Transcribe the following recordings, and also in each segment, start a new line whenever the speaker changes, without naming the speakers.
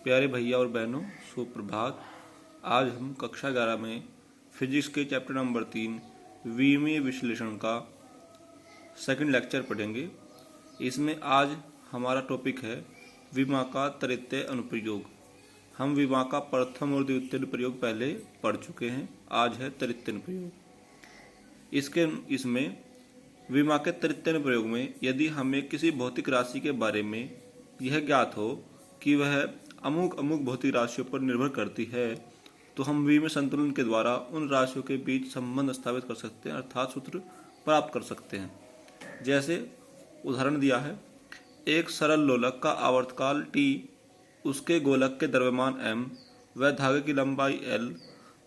प्यारे भैया और बहनों, सुप्रभात। आज हम कक्षा 11 में फिजिक्स के चैप्टर नंबर 3 विमीय विश्लेषण का सेकंड लेक्चर पढ़ेंगे। इसमें आज हमारा टॉपिक है विमा का तृतीय अनुप्रयोग। हम विमा का प्रथम और द्वितीय अनुप्रयोग पहले पढ़ चुके हैं, आज है तृतीय अनुप्रयोग। इसमें विमा के तृतीय अनुप्रयोग में यदि हमें किसी भौतिक राशि के बारे में यह ज्ञात हो कि वह अमुक अमुक भौतिक राशियों पर निर्भर करती है, तो हम विमीय संतुलन के द्वारा उन राशियों के बीच संबंध स्थापित कर सकते हैं, अर्थात सूत्र प्राप्त कर सकते हैं। जैसे उदाहरण दिया है, एक सरल लोलक का आवर्तकाल t, उसके गोलक के द्रव्यमान m व धागे की लंबाई l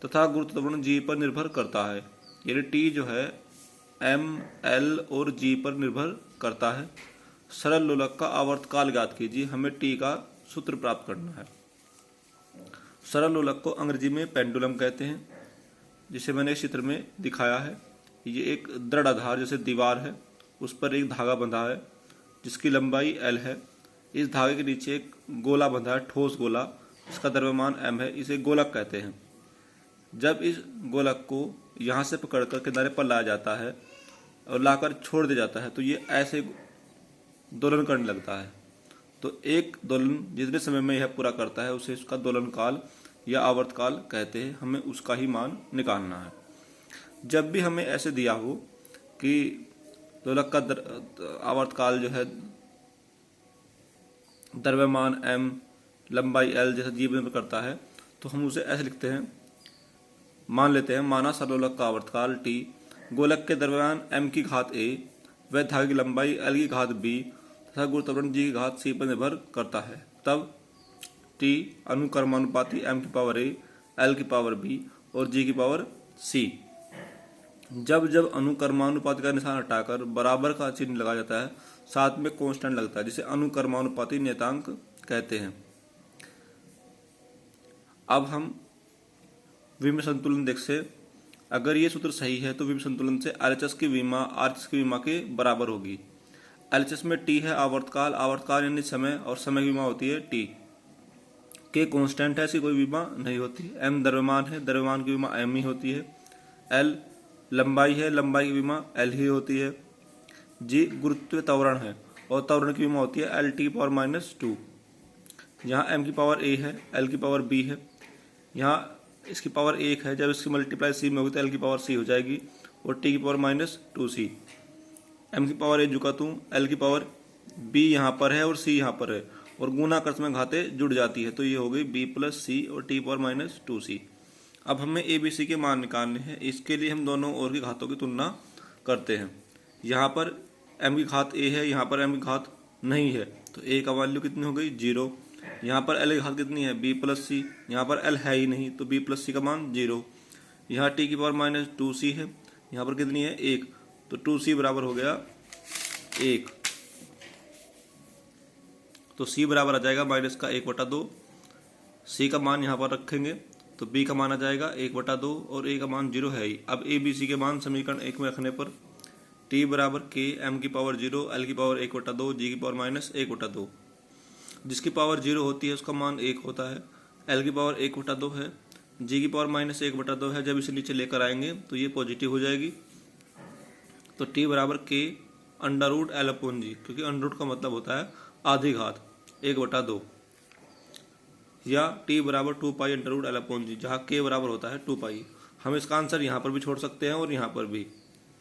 तथा गुरुत्व त्वरण g पर निर्भर करता है। यानी t जो है m, l और g पर निर्भर करता है। सरल लोलक का आवर्तकाल ज्ञात कीजिए, हमें t का सूत्र प्राप्त करना है। सरल लोलक को अंग्रेजी में पेंडुलम कहते हैं, जिसे मैंने इस चित्र में दिखाया है। ये एक दृढ़ आधार जैसे दीवार है, उस पर एक धागा बंधा है जिसकी लंबाई l है। इस धागे के नीचे एक गोला बंधा है, ठोस गोला, जिसका द्रव्यमान m है। इसे गोलक कहते हैं। जब इस गोलक को यहाँ से पकड़कर किनारे पर लाया जाता है और लाकर छोड़ दिया जाता है, तो ये ऐसे दोलन करने लगता है। तो एक दोलन जितने समय में यह पूरा करता है उसे उसका दोलन काल या आवर्तकाल कहते हैं। हमें उसका ही मान निकालना है। जब भी हमें ऐसे दिया हो कि दोलक का आवर्तकाल जो है द्रव्यमान m, लंबाई l जैसा g पर करता है, तो हम उसे ऐसे लिखते हैं, मान लेते हैं, माना सरलोलक का आवर्तकाल t, गोलक के द्रव्यमान m की घात a व धागे की लंबाई l की घात b तथा गुरुत्व त्वरण g की घात c पर निर्भर करता है। तब t अनुक्रमानुपाती m की पावर a, l की पावर b और g की पावर c। जब जब अनुक्रमानुपाती का निशान हटाकर बराबर का चिन्ह लगाया जाता है, साथ में कांस्टेंट लगता है, जिसे अनुक्रमानुपाती नियतांक कहते हैं। अब हम विमीय संतुलन देख से, अगर ये सूत्र सही है तो विमीय संतुलन से RHS की विमा RHS की विमा के बराबर होगी। LHS में t है आवर्तकाल, आवर्तकाल यानी समय, और समय की विमा होती है t। k कांस्टेंट है, ऐसी कोई विमा नहीं होती। m द्रव्यमान है, द्रव्यमान की विमा m ही होती है। l लंबाई है, लंबाई की विमा l ही होती है। g गुरुत्व त्वरण है और त्वरण की विमा होती है L⁻²। यहाँ m की पावर a है, l की पावर b है। यहाँ इसकी पावर 1 है, जब इसकी मल्टीप्लाई c में होगी तो l की पावर c हो जाएगी और t की पावर -2c। m की पावर a जुका तू, l की पावर b यहाँ पर है और c यहाँ पर है, और गुना कर समय घातें जुड़ जाती है, तो ये हो गई b + c और t की पावर -2c। अब हमें a b c के मान निकालने हैं। इसके लिए हम दोनों ओर की घातों की तुलना करते हैं। यहाँ पर m की घात a है, यहाँ पर m की घात नहीं है, तो a का वैल्यू कितनी हो गई 0। यहाँ पर l की घात कितनी है b + c, यहाँ पर l है ही नहीं, तो b + c का मान 0। यहाँ t की पावर -2c है, यहाँ पर कितनी है 1, तो 2c बराबर हो गया 1। तो c बराबर आ जाएगा -1/2। c का मान यहाँ पर रखेंगे तो b का मान आ जाएगा 1/2 और a का मान 0 है ही। अब a b c के मान समीकरण 1 में रखने पर t बराबर k, m की पावर 0, l की पावर 1/2, g की पावर -1/2। जिसकी पावर 0 होती है उसका मान 1 होता है। l की पावर 1/2 है, g की पावर -1/2 है। जब इसे नीचे लेकर आएंगे तो ये पॉजिटिव हो जाएगी। तो t बराबर k √L/g, क्योंकि अंडर का मतलब होता है आधी घात 1/2, या t बराबर 2π √L/g, जहाँ k बराबर होता है 2π। हम इसका आंसर यहाँ पर भी छोड़ सकते हैं और यहाँ पर भी।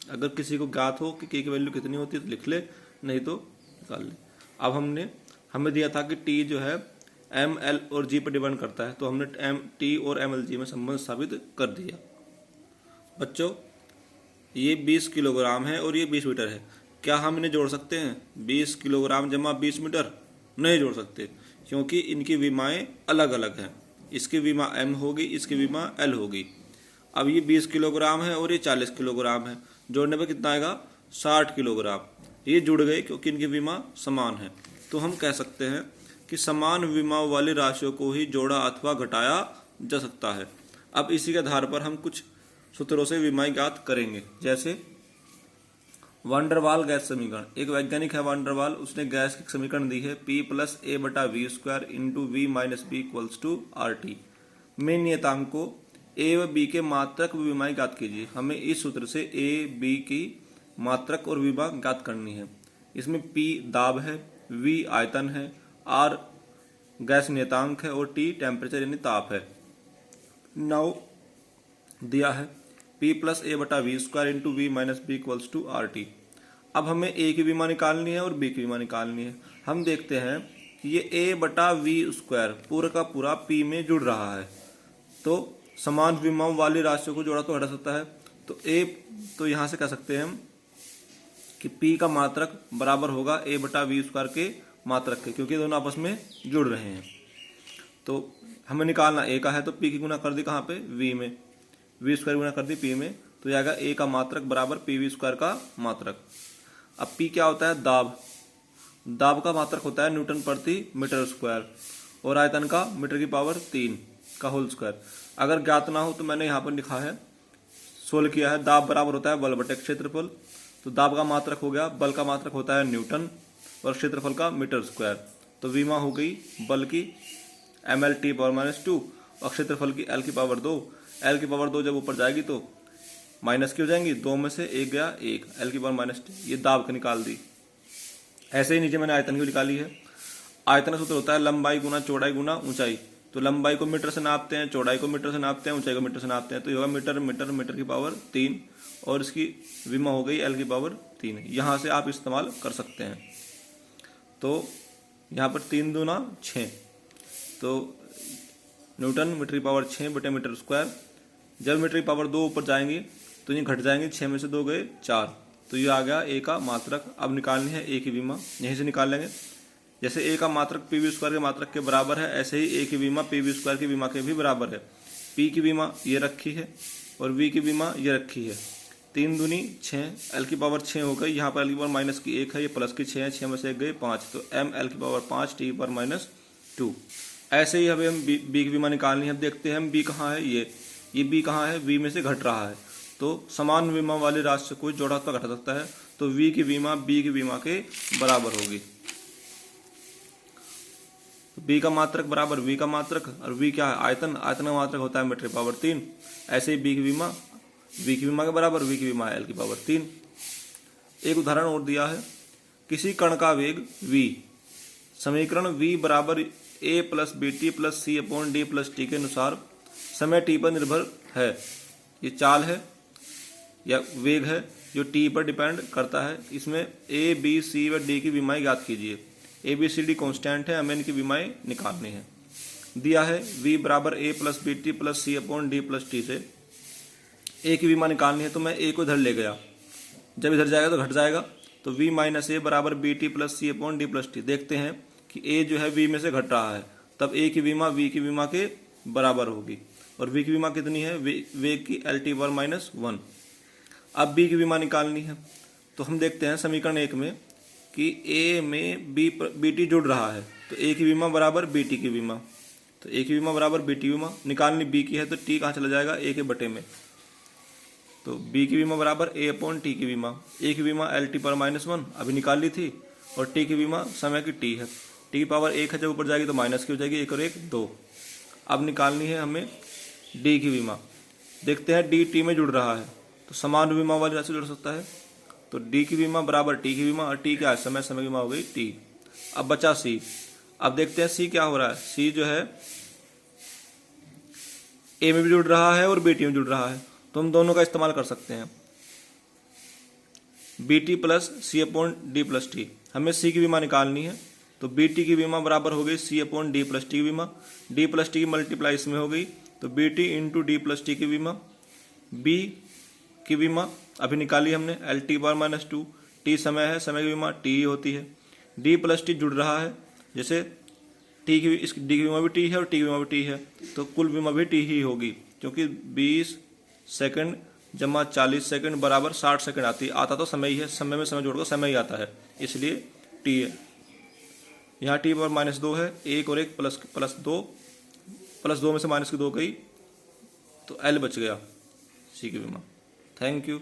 अगर किसी को ज्ञात हो कि k की वैल्यू कितनी होती है तो लिख ले, नहीं तो निकाल ले। अब हमें दिया था कि t जो है m, l और g पर डिपेंड करता है, तो हमने t और m, l, g में संबंध साबित कर दिया। बच्चों, ये 20 किलोग्राम है और ये 20 मीटर है। क्या हम इन्हें जोड़ सकते हैं? 20 किलोग्राम जमा 20 मीटर नहीं जोड़ सकते, क्योंकि इनकी विमाएं अलग अलग हैं। इसकी विमा m होगी, इसकी विमा l होगी। अब ये 20 किलोग्राम है और ये 40 किलोग्राम है, जोड़ने पर कितना आएगा 60 किलोग्राम। ये जुड़ गए क्योंकि इनकी विमा समान है। तो हम कह सकते हैं कि समान विमा वाली राशियों को ही जोड़ा अथवा घटाया जा सकता है। अब इसी के आधार पर हम कुछ सूत्रों से विमाएं ज्ञात करेंगे। जैसे वान डर वाल गैस समीकरण, एक वैज्ञानिक है वान डर वाल, उसने गैस की समीकरण दी है P + A/V² into V - B equals to RT में नियतांकों A व B के मात्रक व विमाएं ज्ञात कीजिए। हमें इस सूत्र से A, B की मात्रक और विमा ज्ञात करनी है। इसमें P दाब है, V आयतन है, R गैस नियतांक है और T टेम्परेचर यानी ताप है। नाउ दिया है P + A/V² into V - B equals to RT। अब हमें A की विमा निकालनी है और B की विमा निकालनी है। हम देखते हैं कि ये A/V² पूरा का पूरा P में जुड़ रहा है, तो समान विमाओं वाली राशियों को जोड़ा तो हटा सकता है। तो यहाँ से कह सकते हैं हम कि P का मात्रक बराबर होगा A/V² के मात्रक के, क्योंकि दोनों आपस में जुड़ रहे हैं। तो हमें निकालना A का है, तो P की गुना कर दी कहाँ पे, V में, V² गुना कर दी P में, तो आएगा A का मात्रक बराबर PV² का मात्रक। अब P क्या होता है, दाब, दाब का मात्रक होता है न्यूटन प्रति मीटर स्क्वायर और आयतन का मीटर की पावर 3 का होल स्क्वायर। अगर ज्ञात ना हो तो मैंने यहाँ पर लिखा है, सोल्व किया है, दाब बराबर होता है बल बटे क्षेत्रफल। तो दाब का मात्रक हो गया, बल का मात्रक होता है न्यूटन और क्षेत्रफल का मीटर स्क्वायर। तो विमा हो गई बल की mL/T⁻², और क्षेत्रफल की L की पावर 2। L की पावर 2 जब ऊपर जाएगी तो माइनस की हो जाएंगी, 2 में से 1 गया 1, L की पावर -T। ये दाब की निकाल दी। ऐसे ही नीचे मैंने आयतन की निकाली है। आयतन का सूत्र होता है लंबाई गुना चौड़ाई गुना ऊंचाई। तो लंबाई को मीटर से नापते हैं, चौड़ाई को मीटर से नापते हैं, ऊंचाई को मीटर से नापते हैं, तो ये होगा मीटर मीटर मीटर की पावर 3, और इसकी विमा हो गई L की पावर 3। यहाँ से आप इस्तेमाल कर सकते हैं। तो यहाँ पर 3 दूना 6, तो न्यूटन मीटर की पावर 6 बटे मीटर स्क्वायर। जब मीटर की पावर 2 ऊपर जाएंगी तो ये घट जाएंगे, 6 में से 2 गए 4, तो ये आ गया A का मात्रक। अब निकालनी है A की विमा, यहीं से निकाल लेंगे। जैसे A का मात्रक PV² के मात्रक के बराबर है, ऐसे ही A की विमा PV² की विमा के भी बराबर है। P की विमा ये रखी है और V की विमा ये रखी है। 3 दूनी 6, L की पावर 6 हो गई, यहाँ पर L की पावर -1 है, ये प्लस की 6 है, 6 में से 1 गए 5, तो mL की पावर 5 T⁻²। ऐसे ही हमें हम B की विमा निकालनी है। अब देखते हैं हम B कहाँ है, ये B कहाँ है, V में से घट रहा है, तो समान विमा वाली राशि से कोई जोड़ा तो घटा सकता है, तो V की विमा B की विमा के बराबर होगी। B का मात्रक बराबर V का मात्रक, और V क्या है, आयतन, आयतन का मात्रक होता है मीटर की पावर 3। ऐसे ही B की विमा V की विमा के बराबर, V की विमा L की पावर 3। एक उदाहरण और दिया है, किसी कण का वेग V, समीकरण V बराबर A + BT + C/D + T के अनुसार समय T पर निर्भर है। ये चाल है या वेग है जो T पर डिपेंड करता है। इसमें A, B, C व D की विमाएं ज्ञात कीजिए। A, B, C, D constant है, हमें इनकी विमाएं निकालनी है। दिया है V बराबर A + BT + C/D + T से A की विमा निकालनी है, तो मैं A को इधर ले गया, जब इधर जाएगा तो घट जाएगा, तो V - A बराबर BT + C/D + T। देखते हैं कि A जो है V में से घट रहा है, तब A की विमा V की विमा के बराबर होगी, और V की विमा कितनी है, वेग की L/T⁻1। अब B की विमा निकालनी है, तो हम देखते हैं समीकरण 1 में कि A में BT जुड़ रहा है, तो A की विमा बराबर BT की विमा, तो A की विमा बराबर BT की विमा। निकालनी B की है, तो T कहाँ चला जाएगा, A के बटे में, तो B की विमा बराबर A/T की विमा। A की विमा L/T⁻1 अभी निकाल ली थी, और T की विमा समय की T है, T की पावर 1 है, जब ऊपर जाएगी तो माइनस की हो जाएगी, 1 और 1 2। अब निकालनी है हमें D की विमा। देखते हैं D T में जुड़ रहा है, तो समान विमा वाली राशि जुड़ सकता है, तो D की विमा बराबर T की विमा, और T क्या है, समय, समय की विमा हो गई T। अब बचा C। अब देखते हैं C क्या हो रहा है। C जो है A में भी जुड़ रहा है और BT में जुड़ रहा है, तो हम दोनों का इस्तेमाल कर सकते हैं, BT + C/D + T। हमें C की विमा निकालनी है, तो BT की विमा बराबर हो गई C/D + T की विमा, D + T की मल्टीप्लाई इसमें हो गई, तो BT × D + T की विमा। B की विमा अभी निकाली हमने L/T⁻², T समय है, समय की विमा T ही होती है। D + T जुड़ रहा है, जैसे D की विमा भी T है और T की विमा भी T है, तो कुल विमा भी T ही होगी, क्योंकि 20 सेकंड जमा 40 सेकंड बराबर 60 सेकंड आता तो समय ही है, समय में समय जोड़कर समय ही आता है, इसलिए T है। यहाँ T⁻2 है, 1 और 1 प्लस 2, +2 में से -2 गई, तो L बच गया C की विमा। Thank you.